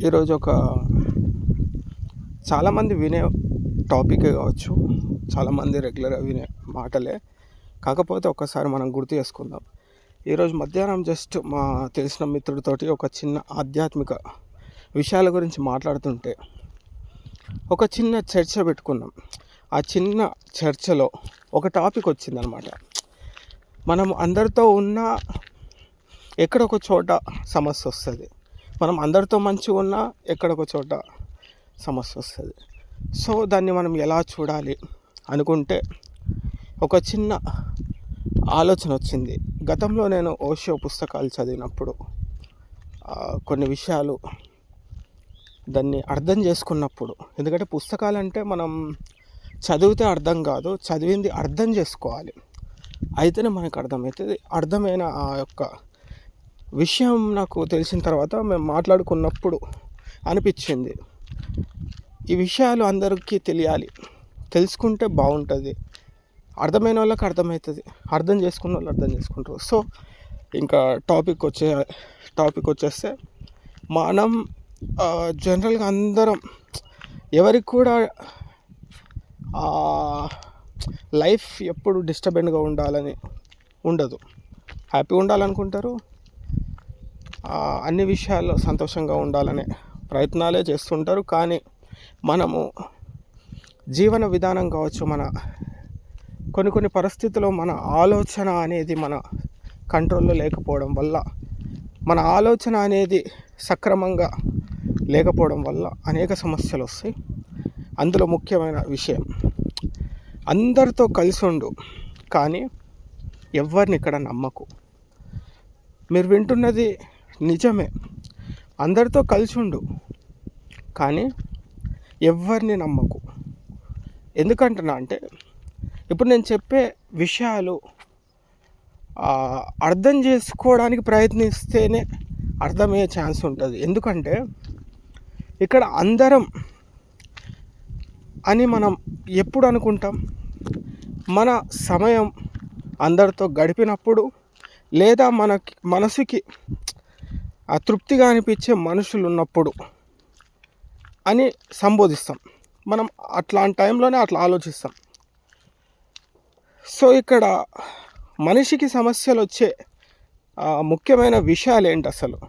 ఈరోజు చాలామంది వినే టాపికే కావచ్చు, చాలామంది రెగ్యులర్గా వినే మాటలే. కాకపోతే ఒక్కసారి మనం గుర్తు చేసుకుందాం. ఈరోజు మధ్యాహ్నం జస్ట్ మా తెలిసిన మిత్రుడితోటి ఒక చిన్న ఆధ్యాత్మిక విషయాల గురించి మాట్లాడుతుంటే ఒక చిన్న చర్చ పెట్టుకున్నాం. ఆ చిన్న చర్చలో ఒక టాపిక్ వచ్చిందనమాట. మనం అందరితో ఉన్న ఎక్కడొక చోట సమస్య వస్తుంది. మనం అందరితో మంచిగా ఉన్నా ఎక్కడొక చోట సమస్య వస్తుంది. సో దాన్ని మనం ఎలా చూడాలి అనుకుంటే ఒక చిన్న ఆలోచన వచ్చింది. గతంలో నేను ఓషో పుస్తకాలు చదివినప్పుడు కొన్ని విషయాలు దాన్ని అర్థం చేసుకున్నప్పుడు, ఎందుకంటే పుస్తకాలంటే మనం చదివితే అర్థం కాదు, చదివింది అర్థం చేసుకోవాలి, అయితేనే మనకు అర్థమవుతుంది. అర్థమైన ఆ యొక్క విషయం నాకు తెలిసిన తర్వాత మేము మాట్లాడుకున్నప్పుడు అనిపించింది, ఈ విషయాలు అందరికీ తెలియాలి, తెలుసుకుంటే బాగుంటుంది, అర్థమైన వాళ్ళకి అర్థమవుతుంది, అర్థం చేసుకున్న వాళ్ళు అర్థం చేసుకుంటారు. సో ఇంకా టాపిక్ వచ్చేస్తే మనం జనరల్గా అందరం ఎవరికి కూడా లైఫ్ ఎప్పుడు డిస్టర్బెంట్గా ఉండాలని ఉండదు. హ్యాపీగా ఉండాలనుకుంటారు, అన్ని విషయాల్లో సంతోషంగా ఉండాలనే ప్రయత్నాలే చేస్తుంటారు. కానీ మనము జీవన విధానం కావచ్చు, మన కొన్ని పరిస్థితుల్లో మన ఆలోచన అనేది మన కంట్రోల్లో లేకపోవడం వల్ల, మన ఆలోచన అనేది సక్రమంగా లేకపోవడం వల్ల అనేక సమస్యలు వస్తాయి. అందులో ముఖ్యమైన విషయం, అందరితో కలిసి ఉండు కానీ ఎవరిని ఇక్కడ నమ్మకు. మీరు వింటున్నది నిజమే, అందరితో కలిసి ఉండు కానీ ఎవరిని నమ్మకు. ఎందుకంటున్నా అంటే, ఇప్పుడు నేను చెప్పే విషయాలు అర్థం చేసుకోవడానికి ప్రయత్నిస్తేనే అర్థమయ్యే ఛాన్స్ ఉంటుంది. ఎందుకంటే ఇక్కడ అందరం అని మనం ఎప్పుడు అనుకుంటాం? మన సమయం అందరితో గడిపినప్పుడు, లేదా మనసుకి తృప్తిగా అనిపించే మనుషులు ఉన్నప్పుడు అని సంబోధిస్తాం. మనం అట్లాంటి టైంలోనే అట్లా ఆలోచిస్తాం. సో ఇక్కడ మనిషికి సమస్యలు వచ్చే ముఖ్యమైన విషయాలు ఏంటి? అసలు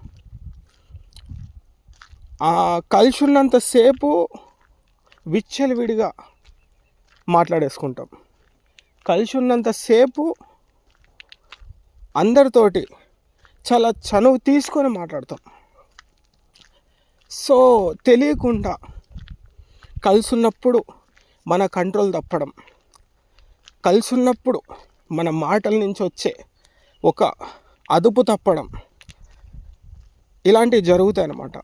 కలిసి ఉన్నంతసేపు విచ్చలవిడిగా మాట్లాడేసుకుంటాం, కలిసి ఉన్నంతసేపు అందరితోటి చాలా చనువు తీసుకొని మాట్లాడతాం. సో తెలియకుండా కలిసి ఉన్నప్పుడు మన కంట్రోల్ తప్పడం, కలిసి ఉన్నప్పుడు మన మాటల నుంచి వచ్చే ఒక అదుపు తప్పడం, ఇలాంటివి జరుగుతాయి అన్నమాట.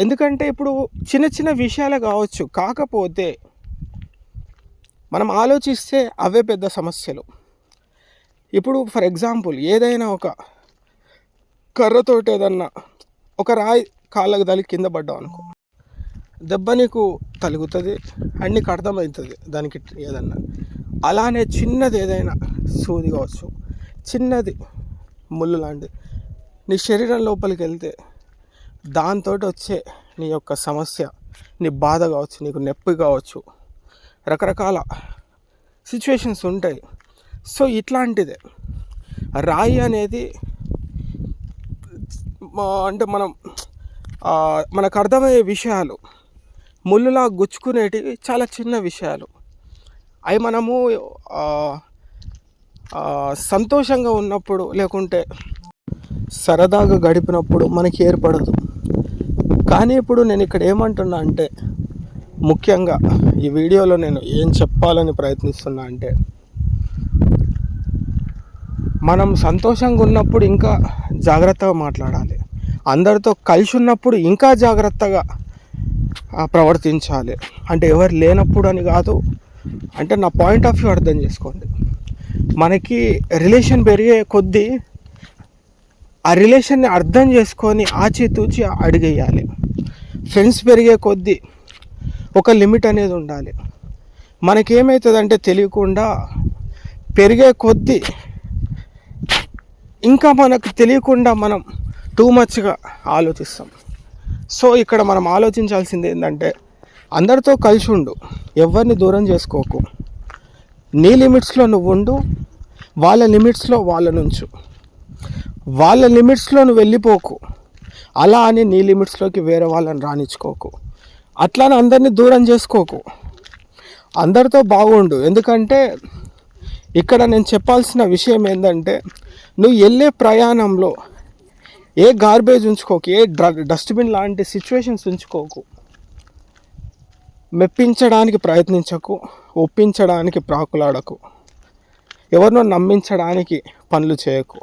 ఎందుకంటే ఇప్పుడు చిన్న చిన్న విషయాలే కావచ్చు, కాకపోతే మనం ఆలోచిస్తే అవే పెద్ద సమస్యలు. ఇప్పుడు ఫర్ ఎగ్జాంపుల్, ఏదైనా ఒక కర్రతోటి ఏదన్నా ఒక రాయి కాళ్ళకు తగిలి కింద పడ్డావు అనుకో, దెబ్బ నీకు తలుగుతుంది అండ్ నీకు అర్థమవుతుంది దానికి ఏదన్నా. అలానే చిన్నది ఏదైనా సూది కావచ్చు, చిన్నది ముళ్ళు లాంటిది నీ శరీరం లోపలికి వెళ్తే దాంతో వచ్చే నీ యొక్క సమస్య, నీ బాధ కావచ్చు, నీకు నొప్పి కావచ్చు, రకరకాల సిచ్యువేషన్స్ ఉంటాయి. సో ఇట్లాంటిదే రాయి అనేది అంటే మనకు అర్థమయ్యే విషయాలు, ముళ్ళులా గుచ్చుకునేటివి చాలా చిన్న విషయాలు. అవి మనము సంతోషంగా ఉన్నప్పుడు లేకుంటే సరదాగా గడిపినప్పుడు మనకి ఏర్పడదు. కానీ ఇప్పుడు నేను ఇక్కడ ఏమంటున్నా అంటే, ముఖ్యంగా ఈ వీడియోలో నేను ఏం చెప్పాలని ప్రయత్నిస్తున్నా అంటే, మనం సంతోషంగా ఉన్నప్పుడు ఇంకా జాగ్రత్తగా మాట్లాడాలి, అందరితో కలిసి ఉన్నప్పుడు ఇంకా జాగ్రత్తగా ప్రవర్తించాలి. అంటే ఎవరు లేనప్పుడు అని కాదు, అంటే నా పాయింట్ ఆఫ్ వ్యూ అర్థం చేసుకోండి. మనకి రిలేషన్ పెరిగే కొద్దీ ఆ రిలేషన్ని అర్థం చేసుకొని ఆచితూచి అడిగేయాలి. ఫ్రెండ్స్ పెరిగే కొద్దీ ఒక లిమిట్ అనేది ఉండాలి. మనకేమవుతుందంటే తెలియకుండా పెరిగే కొద్దీ ఇంకా మనకు తెలియకుండా మనం టూ మచ్గా ఆలోచిస్తాం. సో ఇక్కడ మనం ఆలోచించాల్సింది ఏంటంటే, అందరితో కలిసి ఉండు, ఎవరిని దూరం చేసుకోకు. నీ లిమిట్స్లో నువ్వు ఉండు, వాళ్ళ లిమిట్స్లో వాళ్ళ నుంచు. వాళ్ళ లిమిట్స్లో నువ్వు వెళ్ళిపోకు, అలా అని నీ లిమిట్స్లోకి వేరే వాళ్ళని రానిచ్చుకోకు. అట్లానే అందరినీ దూరం చేసుకోకు, అందరితో బాగుండు. ఎందుకంటే ఇక్కడ నేను చెప్పాల్సిన విషయం ఏంటంటే, నువ్వు వెళ్ళే ప్రయాణంలో ఏ గార్బేజ్ ఉంచుకోకు, ఏ డస్ట్బిన్ లాంటి సిచ్యువేషన్స్ ఉంచుకోకు. మెప్పించడానికి ప్రయత్నించకు, ఒప్పించడానికి ప్రాకులాడకు, ఎవరినో నమ్మించడానికి పనులు చేయకు.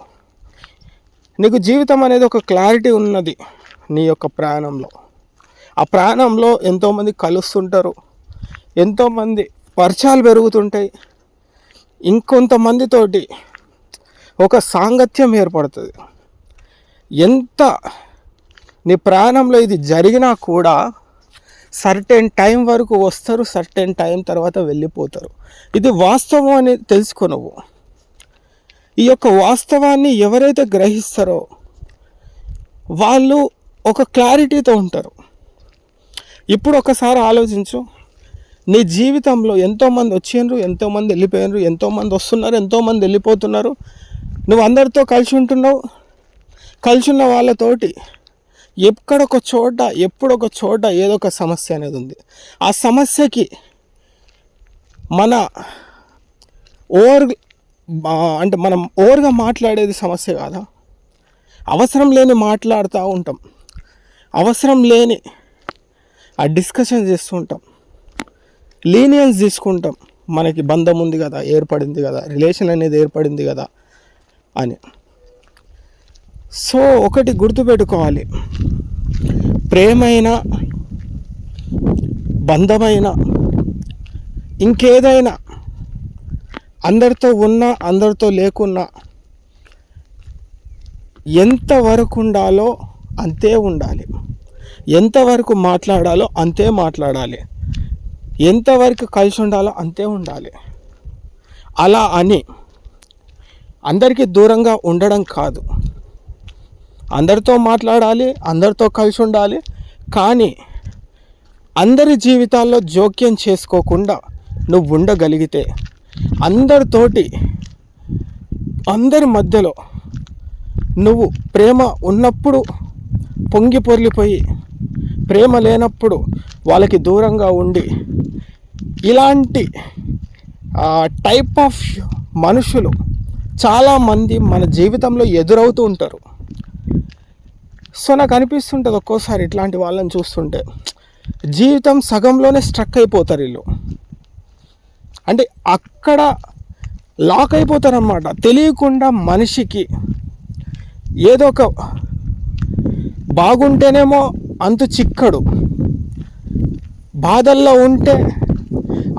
నీకు జీవితం అనేది ఒక క్లారిటీ ఉన్నది నీ యొక్క ప్రయాణంలో. ఆ ప్రయాణంలో ఎంతోమంది కలుస్తుంటారు, ఎంతోమంది పరిచయాలు పెరుగుతుంటాయి, ఇంకొంతమందితోటి ఒక సాంగత్యం ఏర్పడుతుంది. ఎంత నీ ప్రయాణంలో ఇది జరిగినా కూడా సర్టెన్ టైం వరకు వస్తారు, సర్టెన్ టైం తర్వాత వెళ్ళిపోతారు. ఇది వాస్తవం అని తెలుసుకో నువ్వు. ఈ యొక్క వాస్తవాన్ని ఎవరైతే గ్రహిస్తారో వాళ్ళు ఒక క్లారిటీతో ఉంటారు. ఇప్పుడు ఒకసారి ఆలోచించు, నీ జీవితంలో ఎంతోమంది వచ్చిండ్రు, ఎంతోమంది వెళ్ళిపోయినారు, ఎంతోమంది వస్తున్నారు, ఎంతోమంది వెళ్ళిపోతున్నారు. నువ్వు అందరితో కలిసి ఉంటున్నావు. కలిసి ఉన్న వాళ్ళతోటి ఎక్కడొక చోట, ఎప్పుడొక చోట ఏదో ఒక సమస్య అనేది ఉంది. ఆ సమస్యకి మన మనం ఓవర్గా మాట్లాడేది సమస్య కాదా? అవసరం లేని మాట్లాడుతూ ఉంటాం, అవసరం లేని ఆ డిస్కషన్ చేస్తూ ఉంటాం, లీనియన్స్ తీసుకుంటాం. మనకి బంధం ఉంది కదా, ఏర్పడింది కదా, రిలేషన్ అనేది ఏర్పడింది కదా అని. సో ఒకటి గుర్తుపెట్టుకోవాలి, ప్రేమైన, బంధమైన, ఇంకేదైనా అందరితో ఉన్నా అందరితో లేకున్నా ఎంతవరకు ఉండాలో అంతే ఉండాలి, ఎంతవరకు మాట్లాడాలో అంతే మాట్లాడాలి, ఎంతవరకు కలిసి ఉండాలో అంతే ఉండాలి. అలా అని అందరికీ దూరంగా ఉండడం కాదు. అందరితో మాట్లాడాలి, అందరితో కలిసి ఉండాలి, కానీ అందరి జీవితాల్లో జోక్యం చేసుకోకుండా నువ్వు ఉండగలిగితే, అందరితోటి అందరి మధ్యలో నువ్వు ప్రేమ ఉన్నప్పుడు పొంగి పొర్లిపోయి, ప్రేమ లేనప్పుడు వాళ్ళకి దూరంగా ఉండి, ఇలాంటి టైప్ ఆఫ్ మనుషులు చాలామంది మన జీవితంలో ఎదురవుతూ ఉంటారు. సో నాకు అనిపిస్తుంటుంది ఒక్కోసారి ఇట్లాంటి వాళ్ళని చూస్తుంటే, జీవితం సగంలోనే స్ట్రక్ అయిపోతారు వీళ్ళు. అంటే అక్కడ లాక్ అయిపోతారన్నమాట. తెలియకుండా మనిషికి ఏదో ఒక బాగుంటేనేమో అంతు చిక్కడు, బాధల్లో ఉంటే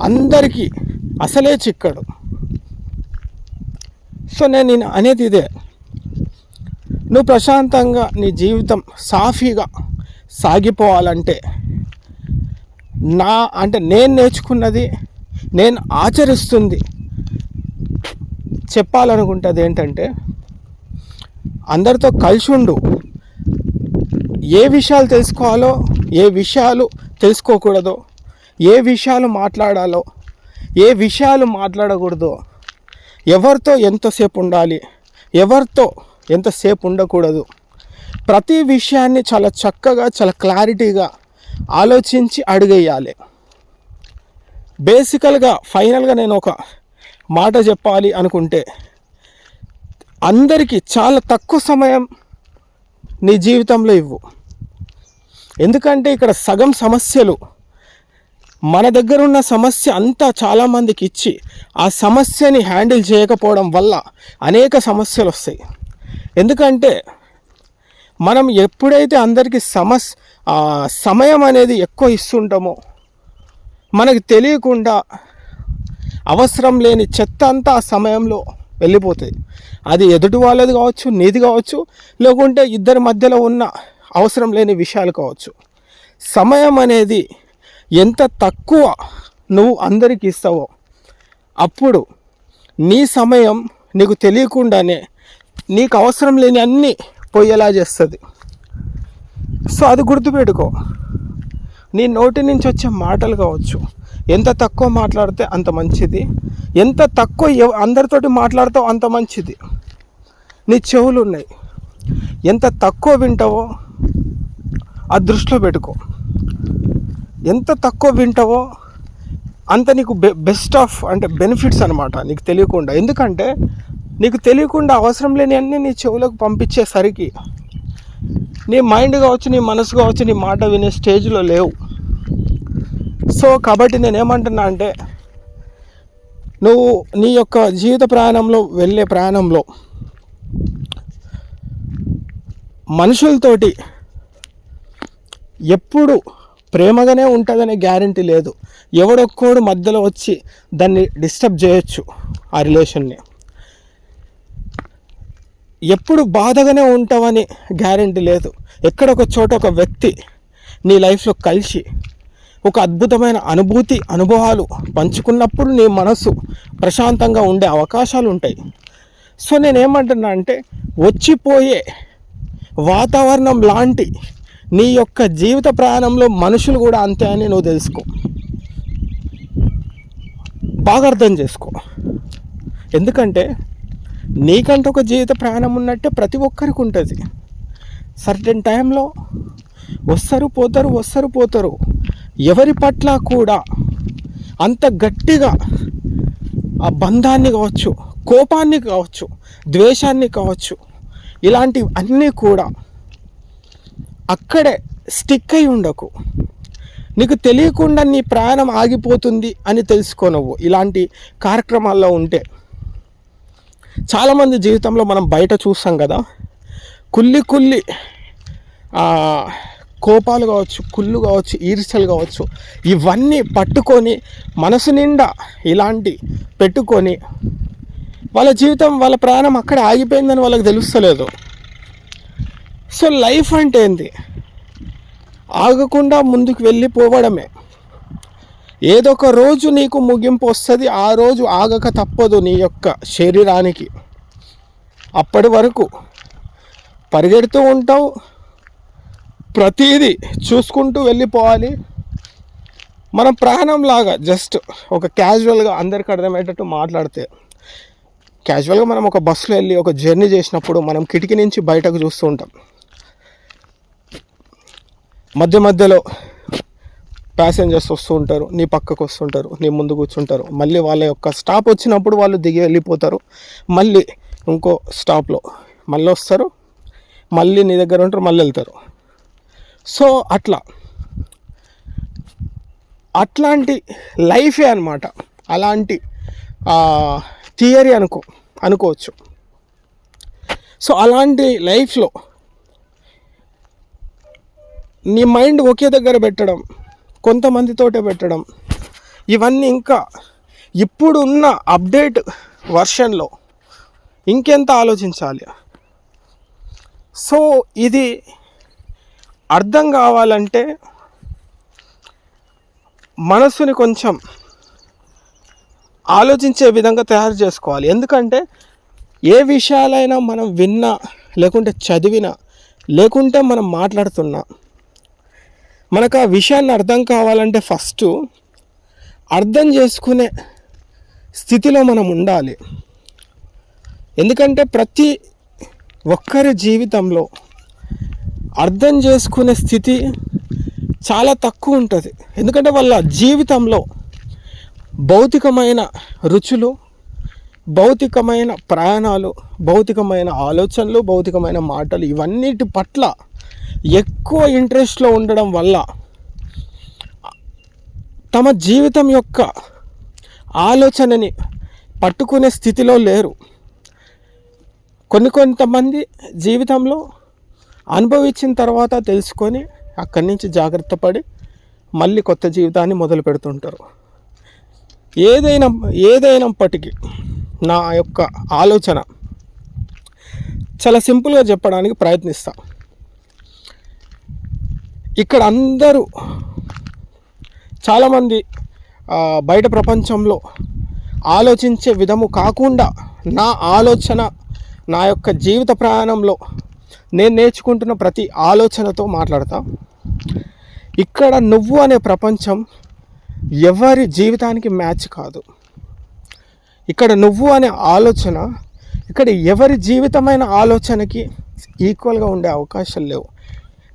అందరికీ అసలే చిక్కడు. సో నేను అనేది ఇదే, నువ్వు ప్రశాంతంగా నీ జీవితం సాఫీగా సాగిపోవాలంటే, నేను నేర్చుకున్నది, నేను ఆచరిస్తుంది చెప్పాలనుకుంటుంది ఏంటంటే, అందరితో కలిసి ఉండు. ఏ విషయాలు తెలుసుకోవాలో, ఏ విషయాలు తెలుసుకోకూడదో, ఏ విషయాలు మాట్లాడాలో, ఏ విషయాలు మాట్లాడకూడదో, ఎవరితో ఎంతసేపు ఉండాలి, ఎవరితో ఎంతసేపు ఉండకూడదు, ప్రతి విషయాన్ని చాలా చక్కగా, చాలా క్లారిటీగా ఆలోచించి అడుగేయాలి. బేసికల్గా ఫైనల్గా నేను ఒక మాట చెప్పాలి అనుకుంటే, అందరికీ చాలా తక్కువ సమయం నీ జీవితంలో ఇవ్వు. ఎందుకంటే ఇక్కడ సగం సమస్యలు, మన దగ్గర ఉన్న సమస్య అంతా చాలామందికి ఇచ్చి ఆ సమస్యని హ్యాండిల్ చేయకపోవడం వల్ల అనేక సమస్యలు వస్తాయి. ఎందుకంటే మనం ఎప్పుడైతే అందరికీ సమయం అనేది ఎక్కువ ఇస్తుంటామో, మనకి తెలియకుండా అవసరం లేని చెత్త అంతా ఆ సమయంలో వెళ్ళిపోతుంది. అది ఎదుటి వాళ్ళది కావచ్చు, నీది కావచ్చు, లేకుంటే ఇద్దరి మధ్యలో ఉన్న అవసరం లేని విషయాలు కావచ్చు. సమయం అనేది ఎంత తక్కువ నువ్వు అందరికీ ఇస్తావో, అప్పుడు నీ సమయం నీకు తెలియకుండానే నీకు అవసరం లేని అన్నీ పోయేలా చేస్తుంది. సో అది గుర్తుపెట్టుకో. నీ నోటి నుంచి వచ్చే మాటలు కావచ్చు, ఎంత తక్కువ మాట్లాడితే అంత మంచిది, ఎంత తక్కువ అందరితోటి మాట్లాడతావో అంత మంచిది. నీ చెవులు ఉన్నాయి, ఎంత తక్కువ వింటావో ఆ దృష్టిలో పెట్టుకో. ఎంత తక్కువ వింటావో అంత నీకు బెస్ట్ ఆఫ్ అంటే బెనిఫిట్స్ అనమాట నీకు తెలియకుండా. ఎందుకంటే నీకు తెలియకుండా అవసరం లేని అన్నీ నీ చెవులకు పంపించేసరికి నీ మైండ్ కావచ్చు, నీ మనసు కావచ్చు, నీ మాట వినే స్టేజ్లో లేవు. సో కాబట్టి నేనేమంటున్నా అంటే, నువ్వు నీ యొక్క జీవిత ప్రయాణంలో వెళ్ళే ప్రయాణంలో మనుషులతోటి ఎప్పుడు ప్రేమగానే ఉంటుందనే గ్యారంటీ లేదు. ఎవడొక్కడు మధ్యలో వచ్చి దాన్ని డిస్టర్బ్ చేయొచ్చు ఆ రిలేషన్ని. ఎప్పుడు బాధగానే ఉంటావని గ్యారంటీ లేదు. ఎక్కడొక చోట ఒక వ్యక్తి నీ లైఫ్లో కలిసి ఒక అద్భుతమైన అనుభవాలు పంచుకున్నప్పుడు నీ మనసు ప్రశాంతంగా ఉండే అవకాశాలు ఉంటాయి. సో నేనేమంటున్నా అంటే, వచ్చిపోయే వాతావరణం లాంటి నీ యొక్క జీవిత ప్రయాణంలో మనుషులు కూడా అంతే అని నువ్వు తెలుసుకో, బాగా అర్థం చేసుకో. ఎందుకంటే నీకంటే ఒక జీవిత ప్రయాణం ఉన్నట్టే ప్రతి ఒక్కరికి ఉంటుంది. సర్టెన్ టైంలో వస్తారు పోతారు. ఎవరి పట్ల కూడా అంత గట్టిగా ఆ బంధాన్ని కావచ్చు, కోపాన్ని కావచ్చు, ద్వేషాన్ని కావచ్చు, ఇలాంటివి అన్నీ కూడా అక్కడే స్టిక్ అయి ఉండకు. నీకు తెలియకుండా నీ ప్రయాణం ఆగిపోతుంది అని తెలుసుకో నువ్వు ఇలాంటి కార్యక్రమాల్లో ఉంటే. చాలామంది జీవితంలో మనం బయట చూస్తాం కదా, కుల్లి కోపాలు కావచ్చు, కుళ్ళు కావచ్చు, ఈర్ష్యలు కావచ్చు, ఇవన్నీ పట్టుకొని మనసు నిండా ఇలాంటి పెట్టుకొని వాళ్ళ జీవితం, వాళ్ళ ప్రయాణం అక్కడ ఆగిపోయిందని వాళ్ళకి తెలుస్తలేదు. సో లైఫ్ అంటే ఏంది? ఆగకుండా ముందుకు వెళ్ళిపోవడమే. ఏదో ఒక రోజు నీకు ముగింపు వస్తుంది. ఆ రోజు ఆగక తప్పదు నీ యొక్క శరీరానికి. అప్పటి వరకు పరిగెడుతూ ఉంటావు, ప్రతిదీ చూసుకుంటూ వెళ్ళిపోవాలి. మనం ప్రయాణంలాగా జస్ట్ ఒక క్యాజువల్గా అందరికి అర్థమయ్యేటట్టు మాట్లాడితే, క్యాజువల్గా మనం ఒక బస్సులో వెళ్ళి ఒక జర్నీ చేసినప్పుడు మనం కిటికీ నుంచి బయటకు చూస్తూ ఉంటాం. మధ్యలో ప్యాసింజర్స్ వస్తూ ఉంటారు, నీ పక్కకు వస్తుంటారు, నీ ముందు కూర్చుంటారు. మళ్ళీ వాళ్ళ యొక్క స్టాప్ వచ్చినప్పుడు వాళ్ళు దిగి వెళ్ళిపోతారు. మళ్ళీ ఇంకో స్టాప్లో మళ్ళీ వస్తారు, మళ్ళీ నీ దగ్గర ఉంటారు, మళ్ళీ వెళ్తారు. సో అట్లాంటి లైఫే అనమాట. అలాంటి థియరీ అనుకోవచ్చు. సో అలాంటి లైఫ్లో నీ మైండ్ ఒకే దగ్గర పెట్టడం, కొంతమందితోటే పెట్టడం, ఇవన్నీ ఇంకా ఇప్పుడున్న అప్డేట్ వర్షన్లో ఇంకెంత ఆలోచించాలి. సో ఇది అర్థం కావాలంటే మనసుని కొంచెం ఆలోచించే విధంగా తయారు చేసుకోవాలి. ఎందుకంటే ఏ విషయాలైనా మనం విన్నా, లేకుంటే చదివినా, లేకుంటే మనం మాట్లాడుతున్నా, మనకు ఆ విషయాన్ని అర్థం కావాలంటే ఫస్ట్ అర్థం చేసుకునే స్థితిలో మనం ఉండాలి. ఎందుకంటే ప్రతి ఒక్కరి జీవితంలో అర్థం చేసుకునే స్థితి చాలా తక్కువ ఉంటుంది. ఎందుకంటే వాళ్ళ జీవితంలో భౌతికమైన రుచులు, భౌతికమైన ప్రయాణాలు, భౌతికమైన ఆలోచనలు, భౌతికమైన మాటలు, ఇవన్నిటి పట్ల ఎక్కువ ఇంట్రెస్ట్లో ఉండడం వల్ల తమ జీవితం యొక్క ఆలోచనని పట్టుకునే స్థితిలో లేరు. కొంతమంది జీవితంలో అనుభవించిన తర్వాత తెలుసుకొని అక్కడి నుంచి జాగ్రత్త పడి మళ్ళీ కొత్త జీవితాన్ని మొదలు పెడుతుంటారు. ఏదైనప్పటికీ నా యొక్క ఆలోచన చాలా సింపుల్గా చెప్పడానికి ప్రయత్నిస్తా. ఇక్కడ అందరూ చాలామంది బయట ప్రపంచంలో ఆలోచించే విధము కాకుండా నా ఆలోచన, నా యొక్క జీవిత ప్రయాణంలో నేను నేర్చుకుంటున్న ప్రతి ఆలోచనతో మాట్లాడతా. ఇక్కడ నువ్వు అనే ప్రపంచం ఎవరి జీవితానికి మ్యాచ్ కాదు. ఇక్కడ నువ్వు అనే ఆలోచన ఇక్కడ ఎవరి జీవితమైన ఆలోచనకి ఈక్వల్గా ఉండే అవకాశాలు లేవు.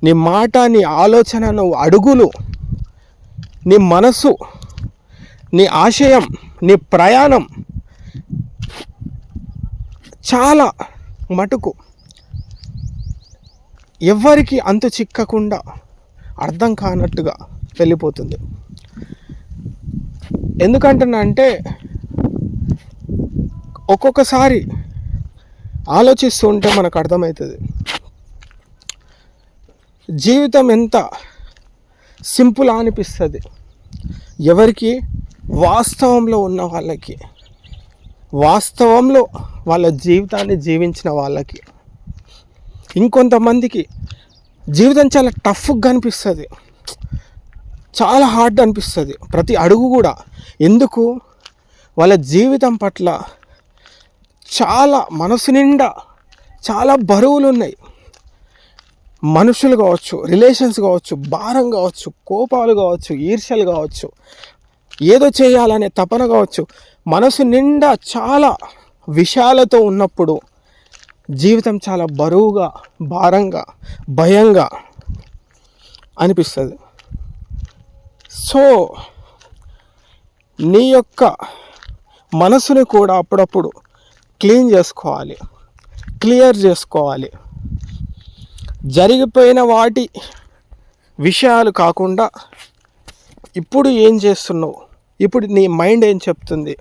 నీ మాట, నీ ఆలోచన, నువ్వు అడుగులు, నీ మనసు, నీ ఆశయం, నీ ప్రయాణం చాలా మటుకు ఎవరికి అంతు చిక్కకుండా అర్థం కానట్టుగా వెళ్ళిపోతుంది. ఎందుకంటున్నా అంటే ఒక్కొక్కసారి ఆలోచిస్తూ ఉంటే మనకు అర్థమవుతుంది జీవితం ఎంత సింపుల్ అనిపిస్తుంది ఎవరికి, వాస్తవంలో ఉన్న వాళ్ళకి, వాస్తవంలో వాళ్ళ జీవితాన్ని జీవించిన వాళ్ళకి. ఇంకొంతమందికి జీవితం చాలా టఫ్గా అనిపిస్తుంది, చాలా హార్డ్ అనిపిస్తుంది ప్రతి అడుగు కూడా. ఎందుకు? వాళ్ళ జీవితం పట్ల చాలా మనసు నిండా చాలా బరువులు ఉన్నాయి. మనుషులు కావచ్చు, రిలేషన్స్ కావచ్చు, భారం కావచ్చు, కోపాలు కావచ్చు, ఈర్ష్యలు కావచ్చు, ఏదో చేయాలనే తపన కావచ్చు, మనసు నిండా చాలా విషయాలతో ఉన్నప్పుడు జీవితం చాలా బరువుగా, భారంగా, భయంగా అనిపిస్తుంది. సో నీ యొక్క మనసుని కూడా అప్పుడప్పుడు క్లీన్ చేసుకోవాలి, క్లియర్ చేసుకోవాలి. జరిగిపోయిన వాటి విషయాలు కాకుండా ఇప్పుడు ఏం చేస్తున్నావు, ఇప్పుడు నీ మైండ్ ఏం చెప్తుంది,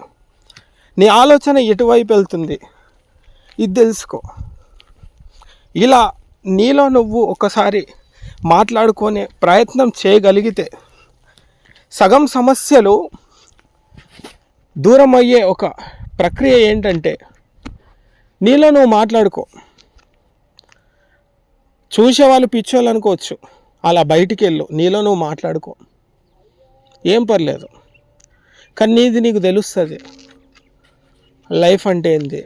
నీ ఆలోచన ఎటువైపు వెళ్తుంది, ఇది తెలుసుకో. ఇలా నీలో నువ్వు ఒకసారి మాట్లాడుకునే ప్రయత్నం చేయగలిగితే సగం సమస్యలు దూరం అయ్యే ఒక ప్రక్రియ ఏంటంటే నీలో నువ్వు మాట్లాడుకో. చూసేవాళ్ళు పిచ్చోళ్ళు అనుకోవచ్చు, అలా బయటికి వెళ్ళు, నీలో నువ్వు మాట్లాడుకో, ఏం పర్లేదు. కానీ నీది నీకు తెలుస్తుంది లైఫ్ అంటే ఏంది,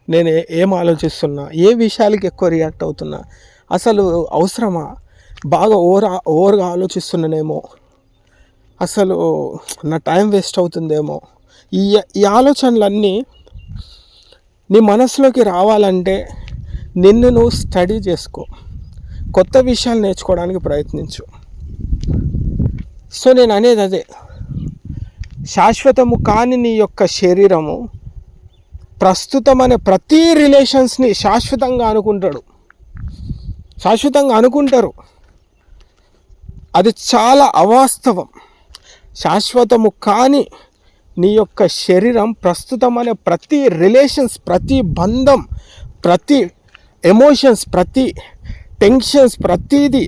నేను ఏం ఆలోచిస్తున్నా, ఏ విషయాలకి ఎక్కువ రియాక్ట్ అవుతున్నా, అసలు అవసరమా, బాగా ఓవర్గా ఆలోచిస్తున్నానేమో, అసలు నా టైం వేస్ట్ అవుతుందేమో. ఈ ఆలోచనలన్నీ నీ మనసులోకి రావాలంటే నిన్ను నువ్వు స్టడీ చేసుకో, కొత్త విషయాలు నేర్చుకోవడానికి ప్రయత్నించు. సో నేను అనేది అదే, శాశ్వతము కాని నీ యొక్క శరీరము ప్రస్తుతం అనే ప్రతి రిలేషన్స్ని శాశ్వతంగా అనుకుంటారు. అది చాలా అవాస్తవం. శాశ్వతము కాని నీ యొక్క శరీరం ప్రస్తుతం అనే ప్రతి రిలేషన్స్, ప్రతి బంధం, ప్రతి ఎమోషన్స్, ప్రతి టెన్షన్స్, ప్రతిదీ,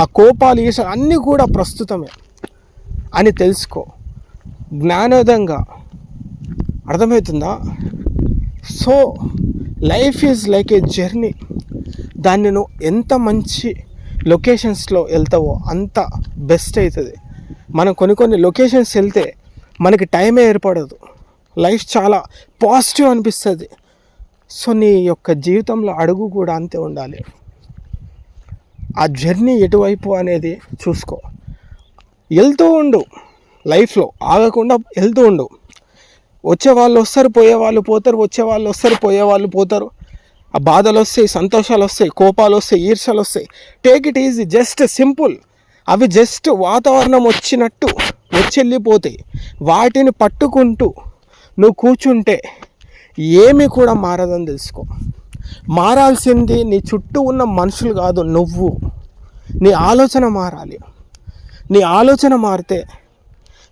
ఆ కోపాలు, ఈర్ష్యలు అన్నీ కూడా ప్రస్తుతమే అని తెలుసుకో. జ్ఞానోదయంగా అర్థమవుతుందా? So life is like A journey. దాన్ని నువ్వు ఎంత మంచి లొకేషన్స్లో వెళ్తావో అంత బెస్ట్ అవుతుంది. మనం కొన్ని లొకేషన్స్ వెళ్తే మనకి టైమే ఏర్పడదు, లైఫ్ చాలా పాజిటివ్ అనిపిస్తుంది. సో నీ యొక్క జీవితంలో అడుగు కూడా అంతే ఉండాలి. ఆ జర్నీ ఎటువైపు అనేది చూసుకో, వెళ్తూ ఉండు, లైఫ్లో ఆగకుండా వెళ్తూ ఉండు. వచ్చేవాళ్ళు వస్తారు, పోయేవాళ్ళు పోతారు, వచ్చేవాళ్ళు వస్తారు, పోయేవాళ్ళు పోతారు. ఆ బాధలు వస్తాయి, సంతోషాలు వస్తాయి, కోపాలు వస్తాయి, ఈర్ష్యలు వస్తాయి. Take it easy, just simple. అవి జస్ట్ వాతావరణం వచ్చినట్టు వచ్చి వెళ్ళిపోతాయి. వాటిని పట్టుకుంటూ నువ్వు కూర్చుంటే ఏమీ కూడా మారదని తెలుసుకో. మారాల్సింది నీ చుట్టూ ఉన్న మనుషులు కాదు, నువ్వు. నీ ఆలోచన మారాలి. నీ ఆలోచన మారితే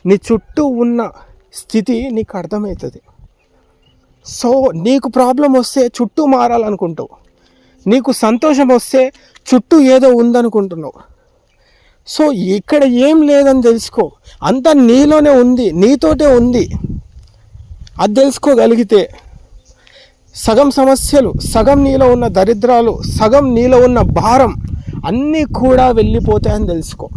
నీ చుట్టూ ఉన్న స్థితి నీకు అర్థమవుతుంది. సో నీకు ప్రాబ్లం వస్తే చుట్టూ మారాలనుకుంటావు, నీకు సంతోషం వస్తే చుట్టూ ఏదో ఉందనుకుంటున్నావు. సో ఇక్కడ ఏం లేదని తెలుసుకో, అంతా నీలోనే ఉంది, నీతోటే ఉంది. అది తెలుసుకోగలిగితే సగం సమస్యలు, సగం నీలో ఉన్న దరిద్రాలు, సగం నీలో ఉన్న భారం అన్నీ కూడా వెళ్ళిపోతాయని తెలుసుకో.